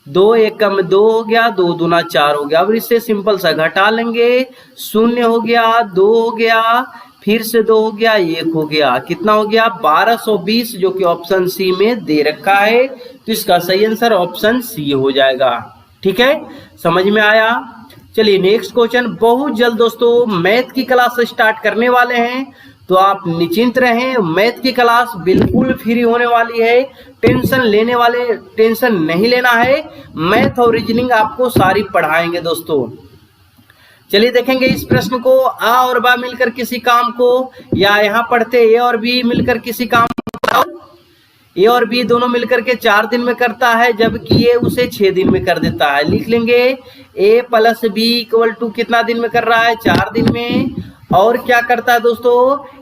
2 एकम 2 हो गया, 2 दूना 4 हो गया। अब इससे सिंपल सा घटा लेंगे, 0 हो गया, 2 हो गया, फिर से 2 हो गया, 1 हो गया, कितना हो गया, 1220, जो कि ऑप्शन सी में दे रखा है। तो इसका सही आंसर ऑप्शन सी हो जाएगा। ठीक है, समझ में आया। चलिए नेक्स्ट क्वेश्चन, बहुत जल्द दोस्तों मैथ की क्लास स्टार्ट करने वाले हैं, तो आप निश्चिंत रहें, मैथ की क्लास बिल्कुल फ्री होने वाली है। टेंशन नहीं लेना है, मैथ और रीजनिंग आपको सारी पढ़ाएंगे दोस्तों। चलिए देखेंगे इस प्रश्न को, आ और बा मिलकर किसी काम को, या यहाँ पढ़ते ए और बी मिलकर किसी काम को, ए और बी दोनों मिलकर के 4 दिन में करता है, जबकि ये उसे 6 दिन में कर देता है। लिख लेंगे a + b = कितना दिन में कर रहा है, 4 दिन में। और क्या करता है दोस्तों,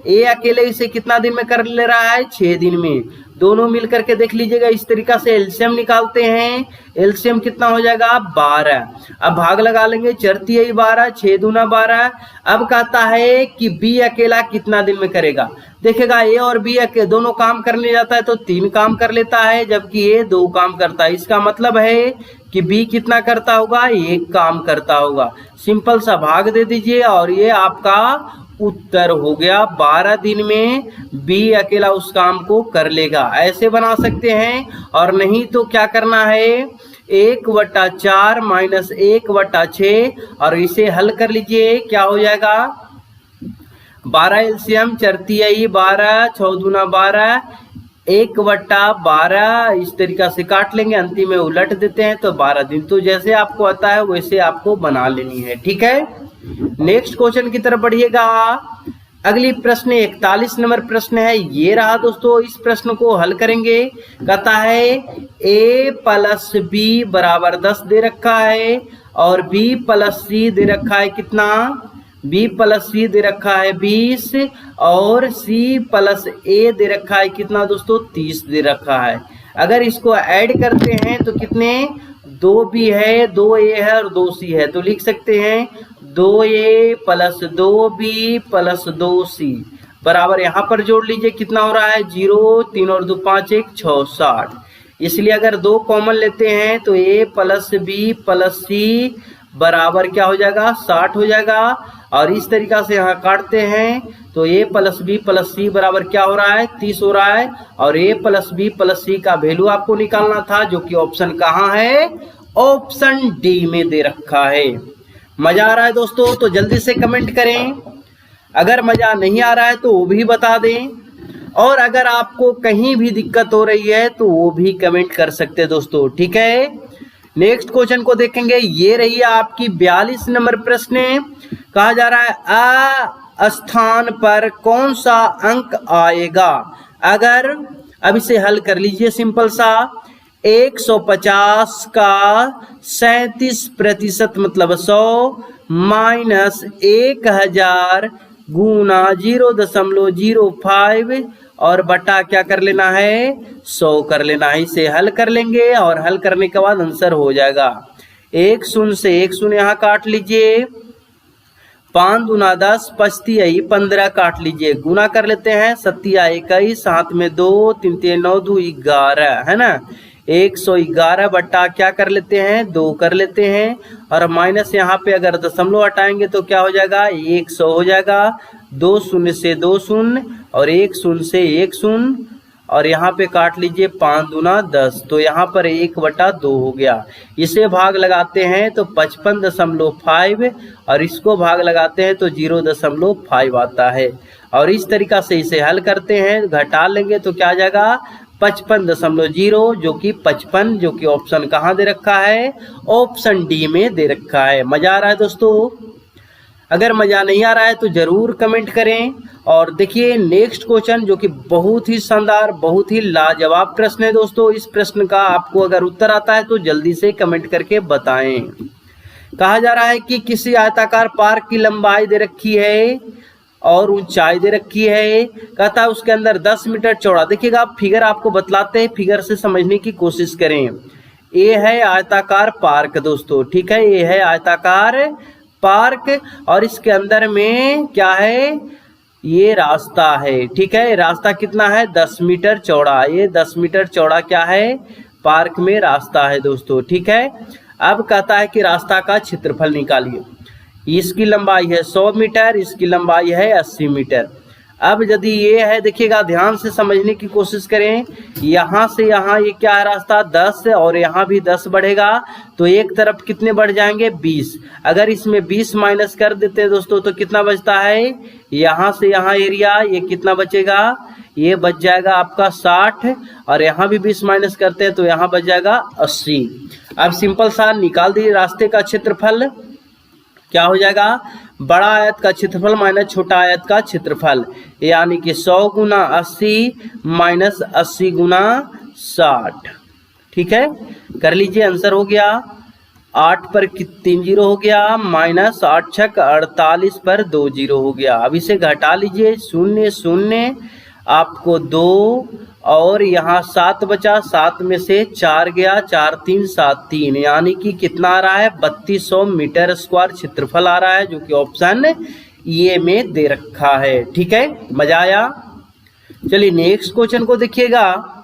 ए अकेले इसे कितना दिन में कर ले रहा है, 6 दिन में। दोनों मिल करके देख लीजिएगा। इस तरीका से एलसीएम निकालते हैं। एलसीएम कितना हो जाएगा 12। अब भाग लगा लेंगे, 4 12, 6 दूना 12। अब कहता है कि बी अकेला कितना दिन में करेगा। देखेगा ए और बी दोनों काम करने जाता है तो 3 काम कर लेता है, जबकि ए 2 काम करता है। इसका मतलब है कि बी कितना करता होगा, 1 काम करता होगा। सिंपल सा भाग दे दीजिए और ये आपका उत्तर हो गया। 12 दिन में बी अकेला उस काम को कर लेगा। ऐसे बना सकते हैं। और नहीं तो क्या करना है, 1/4 - 1/6 और इसे हल कर लीजिए। क्या हो जाएगा 12 एलसीएम 4 12, 6 दूना 12, 1/12 इस तरीका से काट लेंगे, अंतिम में उलट देते हैं तो 12 दिन। तो जैसे आपको आता है वैसे आपको बना लेनी है। ठीक है, नेक्स्ट क्वेश्चन की तरफ बढ़िएगा। अगली प्रश्न 41 नंबर प्रश्न है, ये रहा दोस्तों। इस प्रश्न को हल करेंगे। कहता है a + b = 10 दे रखा है और b + c दे रखा है कितना, b + c दे रखा है 20 और c + a दे रखा है कितना दोस्तों 30 दे रखा है। अगर इसको ऐड करते हैं तो कितने, 2b है, 2a है और 2c है, तो लिख सकते हैं 2a + 2b + 2c बराबर, यहाँ पर जोड़ लीजिए कितना हो रहा है 0, 3 और 2 5 1 6 60। इसलिए अगर 2 कॉमन लेते हैं तो a + b + c बराबर क्या हो जाएगा 60 हो जाएगा। और इस तरीका से यहाँ काटते हैं तो a + b + c बराबर क्या हो रहा है 30 हो रहा है। और a + b + c का वैल्यू आपको निकालना था, जो कि ऑप्शन कहाँ है, ऑप्शन डी में दे रखा है। मजा आ रहा है दोस्तों तो जल्दी से कमेंट करें। अगर मजा नहीं आ रहा है तो वो भी बता दें। और अगर आपको कहीं भी दिक्कत हो रही है तो वो भी कमेंट कर सकते हैं दोस्तों। ठीक है, नेक्स्ट क्वेश्चन को देखेंगे। ये रही आपकी 42 नंबर प्रश्न। कहा जा रहा है अ स्थान पर कौन सा अंक आएगा। अगर अब इसे हल कर लीजिए सिंपल सा, 150 का 37% मतलब 100 माइनस 1000 गुना 0.05 और बटा क्या कर लेना है 100 कर लेना है। इसे हल कर लेंगे और हल करने के बाद आंसर हो जाएगा। 1 शून्य से 1 शून्य यहाँ काट लीजिए, 5 दूना 10, 5 15 काट लीजिए, गुना कर लेते हैं 7 21, 7 में 2, 3 3 9 2 11 है ना। 111 बट्टा क्या कर लेते हैं 2 कर लेते हैं और माइनस यहाँ पे अगर दशमलव हटाएंगे तो क्या हो जाएगा 100 हो जाएगा। 2 शून्य से 2 शून्य और 1 शून्य से 1 शून्य और यहाँ पे काट लीजिए 5 दूना 10, तो यहाँ पर 1/2 हो गया। इसे भाग लगाते हैं तो 55.5 और इसको भाग लगाते हैं तो 0.5 आता है। और इस तरीका से इसे हल करते हैं, घटा लेंगे तो क्या आ जाएगा 55.0 जो कि 55, जो कि ऑप्शन कहाँ दे रखा है ऑप्शन डी में दे रखा है। मजा आ रहा है दोस्तों? अगर मजा नहीं आ रहा है तो जरूर कमेंट करें। और देखिए नेक्स्ट क्वेश्चन जो कि बहुत ही शानदार बहुत ही लाजवाब प्रश्न है दोस्तों। इस प्रश्न का आपको अगर उत्तर आता है तो जल्दी से कमेंट करके बताएं। कहा जा रहा है कि किसी आयताकार पार्क की लंबाई दे रखी है और ऊंचाई दे रखी है। कहता है उसके अंदर 10 मीटर चौड़ा। देखिएगा आप फिगर आपको बतलाते हैं, फिगर से समझने की कोशिश करें। ये है आयताकार पार्क दोस्तों, ठीक है, ये है आयताकार पार्क और इसके अंदर में क्या है ये रास्ता है, ठीक है। रास्ता कितना है 10 मीटर चौड़ा। ये 10 मीटर चौड़ा क्या है पार्क में रास्ता है दोस्तों, ठीक है। अब कहता है कि रास्ता का क्षेत्रफल निकालिए। इसकी लंबाई है 100 मीटर, इसकी लंबाई है 80 मीटर। अब यदि ये है, देखिएगा ध्यान से समझने की कोशिश करें। यहाँ से यहाँ ये क्या है रास्ता 10 और यहाँ भी 10 बढ़ेगा तो एक तरफ कितने बढ़ जाएंगे 20। अगर इसमें 20 माइनस कर देते हैं दोस्तों तो कितना बचता है, यहाँ से यहाँ एरिया ये कितना बचेगा, ये बच जाएगा आपका 60 और यहाँ भी 20 माइनस करते हैं तो यहाँ बच जाएगा 80। अब सिंपल सा निकाल दीजिए रास्ते का क्षेत्रफल। क्या हो जाएगा बड़ा आयत का क्षेत्रफल माइनस छोटा आयत का क्षेत्रफल, यानी कि 100 गुना 80 माइनस 80 गुना 60, ठीक है। कर लीजिए आंसर हो गया 8 पर 3 जीरो हो गया माइनस 8 छक 48 पर 2 जीरो हो गया। अब इसे घटा लीजिए 0 0 आपको 2 और यहाँ 7 बचा, 7 में से 4 गया, 4 3 7 3, यानी कि कितना आ रहा है 3200 मीटर स्क्वायर क्षेत्रफल आ रहा है, जो कि ऑप्शन ये में दे रखा है। ठीक है, मजा आया। चलिए नेक्स्ट क्वेश्चन को देखिएगा।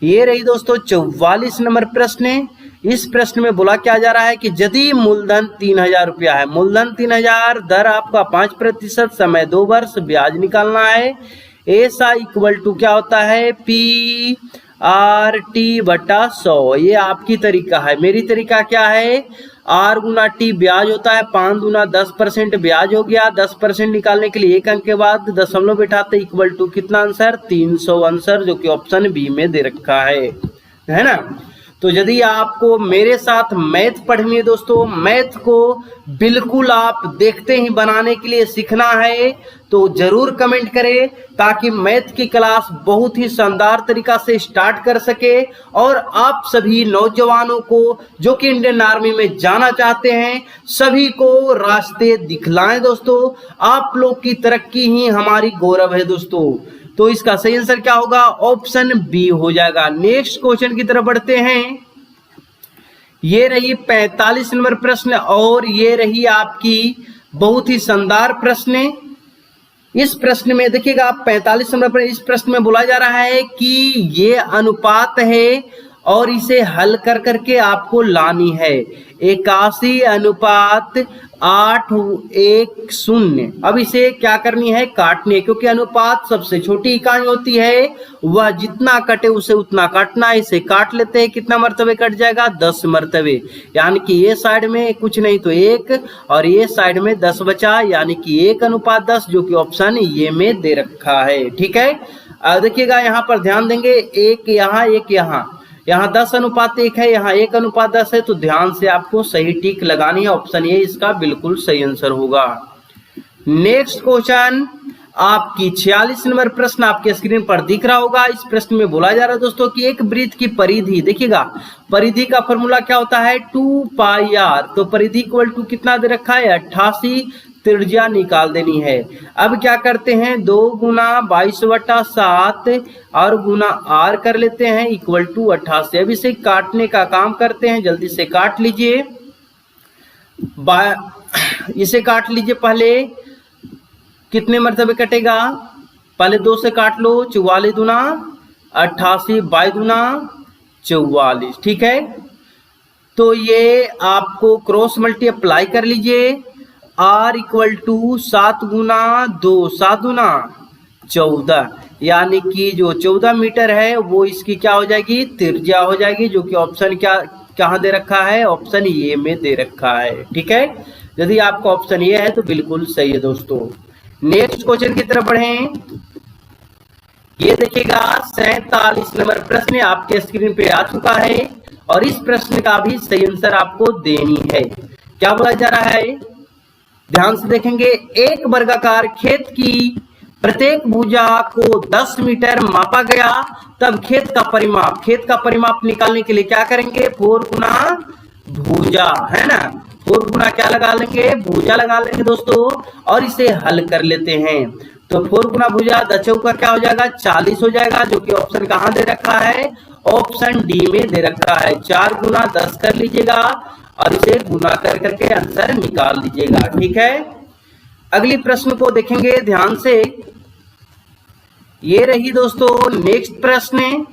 ये रही दोस्तों 44 नंबर प्रश्न। इस प्रश्न में बोला क्या जा रहा है कि यदि मूलधन 3000 रुपया है, मूलधन 3000, दर आपका 5%, समय 2 वर्ष, ब्याज निकालना है। ऐसा इक्वल टू क्या होता है PRT बटा 100। ये आपकी तरीका है, मेरी तरीका क्या है, R गुना T ब्याज होता है, 5 गुना 10% ब्याज हो गया। 10% निकालने के लिए 1 अंक के बाद दशमलव बैठाते, इक्वल टू कितना आंसर 300 आंसर, जो कि ऑप्शन बी में दे रखा है ना। तो यदि आपको मेरे साथ मैथ पढ़नी है दोस्तों, मैथ को बिल्कुल आप देखते ही बनाने के लिए सीखना है, तो जरूर कमेंट करें, ताकि मैथ की क्लास बहुत ही शानदार तरीका से स्टार्ट कर सके और आप सभी नौजवानों को जो कि इंडियन आर्मी में जाना चाहते हैं, सभी को रास्ते दिखलाएं दोस्तों। आप लोग की तरक्की ही हमारी गौरव है दोस्तों। तो इसका सही आंसर क्या होगा, ऑप्शन बी हो जाएगा। नेक्स्ट क्वेश्चन की तरफ बढ़ते हैं। ये रही 45 नंबर प्रश्न और ये रही आपकी बहुत ही शानदार प्रश्न। इस प्रश्न में देखिएगा 45 नंबर पर, इस प्रश्न में बोला जा रहा है कि ये अनुपात है और इसे हल कर करके आपको लानी है 81:810। अब इसे क्या करनी है, काटनी है, क्योंकि अनुपात सबसे छोटी इकाई होती है, वह जितना कटे उसे उतना काटना है। इसे काट लेते हैं, कितना मर्तबे कट जाएगा 10 मर्तबे, यानी कि ये साइड में कुछ नहीं तो 1 और ये साइड में 10 बचा, यानी कि 1:10, जो कि ऑप्शन ये में दे रखा है। ठीक है, देखिएगा यहाँ पर ध्यान देंगे, 1 यहाँ 1 यहाँ 10:1 है, यहाँ 1:10 है, तो ध्यान से आपको सही टिक लगानी है। ऑप्शन ए इसका बिल्कुल सही आंसर होगा। नेक्स्ट क्वेश्चन आपकी 46 नंबर प्रश्न आपके स्क्रीन पर दिख रहा होगा। इस प्रश्न में बोला जा रहा है दोस्तों कि एक वृत्त की परिधि, देखिएगा परिधि का फॉर्मूला क्या होता है 2πr, तो परिधि इक्वल टू कितना दे रखा है 88, त्रिज्या निकाल देनी है। अब क्या करते हैं 2 गुना 22/7 और गुना r कर लेते हैं, इक्वल टू 88। अब इसे काटने का काम करते हैं, जल्दी से काट लीजिए, इसे काट लीजिए। पहले कितने मर्तबे कटेगा, पहले 2 से काट लो, 44 दूना 88, 22 दूना 44। ठीक है, तो ये आपको क्रॉस मल्टीप्लाई कर लीजिए, R इक्वल टू 7 गुना 2, 7 गुना 14, यानी कि जो 14 मीटर है वो इसकी क्या हो जाएगी, त्रिज्या हो जाएगी, जो कि ऑप्शन क्या कहाँ दे रखा है, ऑप्शन ए में दे रखा है। ठीक है, यदि आपका ऑप्शन ए है तो बिल्कुल सही है दोस्तों। नेक्स्ट क्वेश्चन की तरफ बढ़ें। ये देखिएगा 47 नंबर प्रश्न आपके स्क्रीन पे आ चुका है और इस प्रश्न का भी सही आंसर आपको देनी है। क्या बोला जा रहा है, ध्यान से देखेंगे, एक वर्गाकार खेत की प्रत्येक भुजा को 10 मीटर मापा गया, तब खेत का परिमाप निकालने के लिए क्या करेंगे, 4 गुना भुजा, है ना, 4 गुना क्या लगा लेंगे, भुजा लगा लेंगे दोस्तों, और इसे हल कर लेते हैं। तो 4 गुना भुजा 10 का क्या हो जाएगा 40 हो जाएगा, जो कि ऑप्शन कहाँ दे रखा है, ऑप्शन डी में दे रखा है। 4 गुना 10 कर लीजिएगा और इसे गुना कर करके आंसर निकाल लीजिएगा। ठीक है, अगली प्रश्न को देखेंगे ध्यान से। ये रही दोस्तों नेक्स्ट प्रश्न,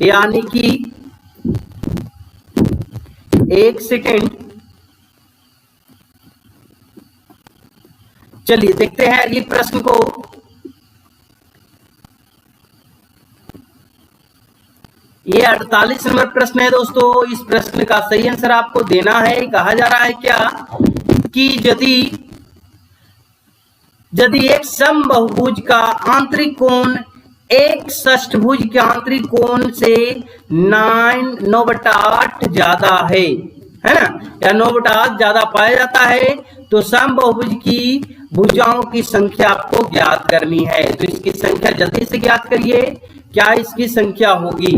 यानी कि 1 सेकेंड, चलिए देखते हैं अगली प्रश्न को। ये 48 नंबर प्रश्न है दोस्तों। इस प्रश्न का सही आंसर आपको देना है। कहा जा रहा है क्या कि यदि एक समबाहुभुज का आंतरिक कोण एक षष्ठभुज के आंतरिक कोण से 9/8 ज्यादा है ना, या 9/8 ज्यादा पाया जाता है, तो समबाहुभुज की भुजाओं की संख्या आपको ज्ञात करनी है। तो इसकी संख्या जल्दी से ज्ञात करिए, क्या इसकी संख्या होगी।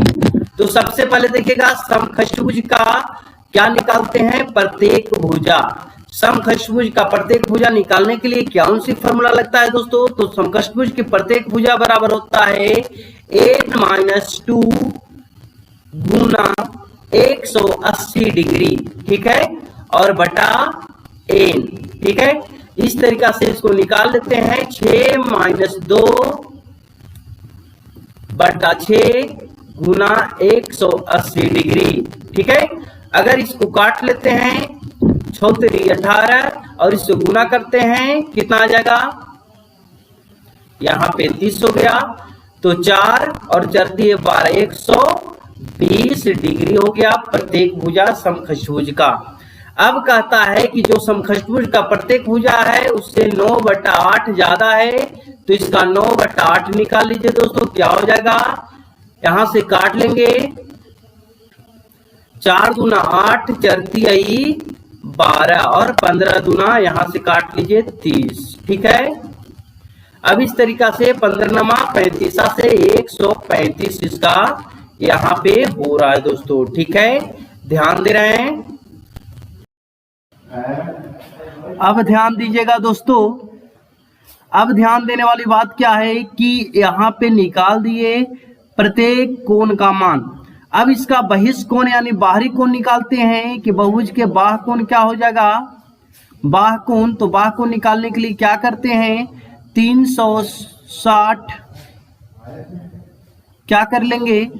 तो सबसे पहले देखिएगा समषष्ठभुज का क्या निकालते हैं, प्रत्येक भुजा, समखष्टभुज का प्रत्येक भुजा निकालने के लिए क्या सी फॉर्मूला लगता है दोस्तों? तो समखष्टभुज की प्रत्येक भुजा बराबर होता है n-2 गुना 180 डिग्री, ठीक है, और बटा n, ठीक है। इस तरीका से इसको निकाल लेते हैं 6-2 बटा 6 गुना 180 डिग्री, ठीक है। अगर इसको काट लेते हैं 6×3=18 और इससे गुना करते हैं कितना आ जाएगा, यहाँ पे 30 हो गया, तो 4 और 4×3=12 120 डिग्री हो गया प्रत्येक भुजा समखष्टभुज का। अब कहता है कि जो समखष्टभुज का प्रत्येक भुजा है उससे 9/8 ज्यादा है, तो इसका 9/8 निकाल लीजिए दोस्तों। क्या हो जाएगा, यहां से काट लेंगे 4 दूना 8, 4×3=12 और 15 दूना यहां से काट लीजिए 30, ठीक है। अब इस तरीका से 15×35 से 135 इसका यहाँ पे हो रहा है दोस्तों, ठीक है, ध्यान दे रहे हैं। अब ध्यान दीजिएगा दोस्तों, अब ध्यान देने वाली बात क्या है कि यहाँ पे निकाल दिए प्रत्येक कोण का मान। अब इसका बहिष्ठ कोण यानी बाहरी कोण निकालते हैं कि बहुभुज के बाह्य कोण क्या हो जाएगा, बाह्य कोण। तो बाह्य कोण निकालने के लिए क्या करते हैं, 360 क्या कर लेंगे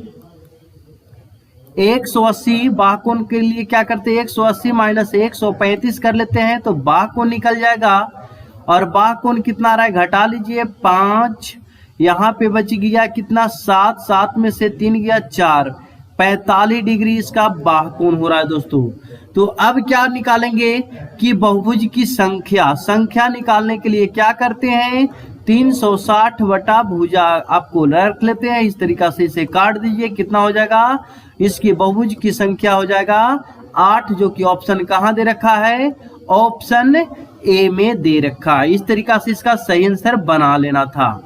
180, बाह्य कोण के लिए क्या करते हैं 180 माइनस 135 कर लेते हैं, तो बाह्य कोण निकल जाएगा। और बाह्य कोण कितना आ रहा है, घटा लीजिए 5, यहाँ पे बच गया कितना 7, 7 में से 3 गया 4, 45 डिग्री इसका बाह्य कोण हो रहा है दोस्तों। तो अब क्या निकालेंगे कि बहुभुज की संख्या निकालने के लिए क्या करते हैं 360 बटा भुजा आपको रख लेते हैं। इस तरीका से इसे काट दीजिए, कितना हो जाएगा, इसकी बहुभुज की संख्या हो जाएगा 8, जो कि ऑप्शन कहाँ दे रखा है, ऑप्शन ए में दे रखा है। इस तरीका से इसका सही आंसर बना लेना था।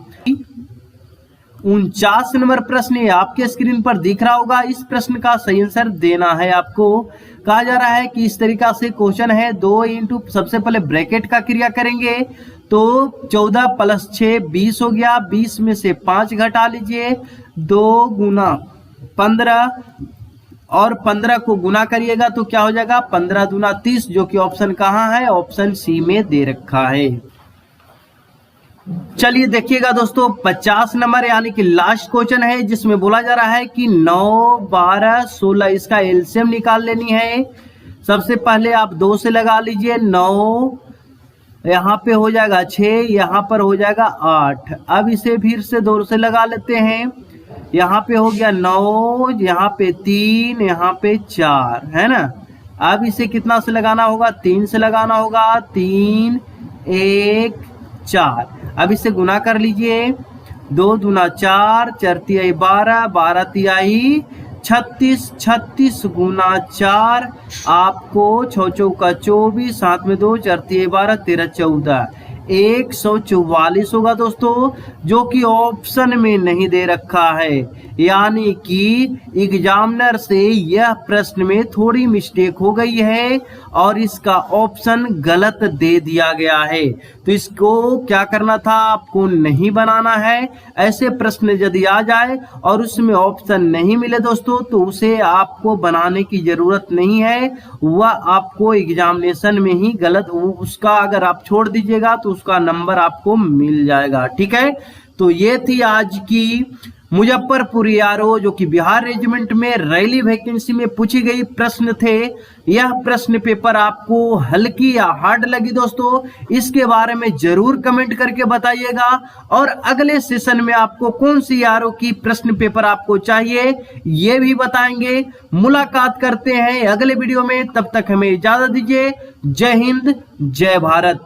49 नंबर प्रश्न ये आपके स्क्रीन पर दिख रहा होगा। इस प्रश्न का सही आंसर देना है आपको। कहा जा रहा है कि इस तरीका से क्वेश्चन है 2 इंटू, सबसे पहले ब्रैकेट का क्रिया करेंगे तो 14 + 6 20 हो गया, 20 में से 5 घटा लीजिए, 2 गुना 15 और 15 को गुना करिएगा तो क्या हो जाएगा 15 दूना 30, जो कि ऑप्शन कहाँ है, ऑप्शन सी में दे रखा है। चलिए देखिएगा दोस्तों 50 नंबर यानी कि लास्ट क्वेश्चन है, जिसमें बोला जा रहा है कि 9, 12, 16 इसका एलसीएम निकाल लेनी है। सबसे पहले आप 2 से लगा लीजिए, 9 यहाँ पे हो जाएगा 6, यहाँ पर हो जाएगा 8। अब इसे फिर से 2 से लगा लेते हैं, यहाँ पे हो गया 9, यहाँ पे 3, यहाँ पे 4 है ना। अब इसे कितना से लगाना होगा, 3 से लगाना होगा, 3, 1, 4। अब इसे गुना कर लीजिए, 2 दूना 4, 4×3=12, 12×3 36, 36 गुना 4 आपको 6 चौका 24, 7 में 2, 4×3=12, 13 14 144 होगा दोस्तों, जो कि ऑप्शन में नहीं दे रखा है। यानी कि एग्जामिनर से यह प्रश्न में थोड़ी मिस्टेक हो गई है और इसका ऑप्शन गलत दे दिया गया है। तो इसको क्या करना था, आपको नहीं बनाना है। ऐसे प्रश्न यदि आ जाए और उसमें ऑप्शन नहीं मिले दोस्तों, तो उसे आपको बनाने की जरूरत नहीं है, वह आपको एग्जामिनेशन में ही गलत, उसका अगर आप छोड़ दीजिएगा तो उसका नंबर आपको मिल जाएगा, ठीक है। तो ये थी आज की मुजफ्फरपुर यारो, जो कि बिहार रेजिमेंट में रैली वैकेंसी में पूछी गई प्रश्न थे। यह प्रश्न पेपर आपको हल्की या हार्ड लगी दोस्तों, इसके बारे में जरूर कमेंट करके बताइएगा। और अगले सेशन में आपको कौन सी यारो की प्रश्न पेपर आपको चाहिए ये भी बताएंगे। मुलाकात करते हैं अगले वीडियो में, तब तक हमें इजाजत दीजिए। जय हिंद, जय भारत।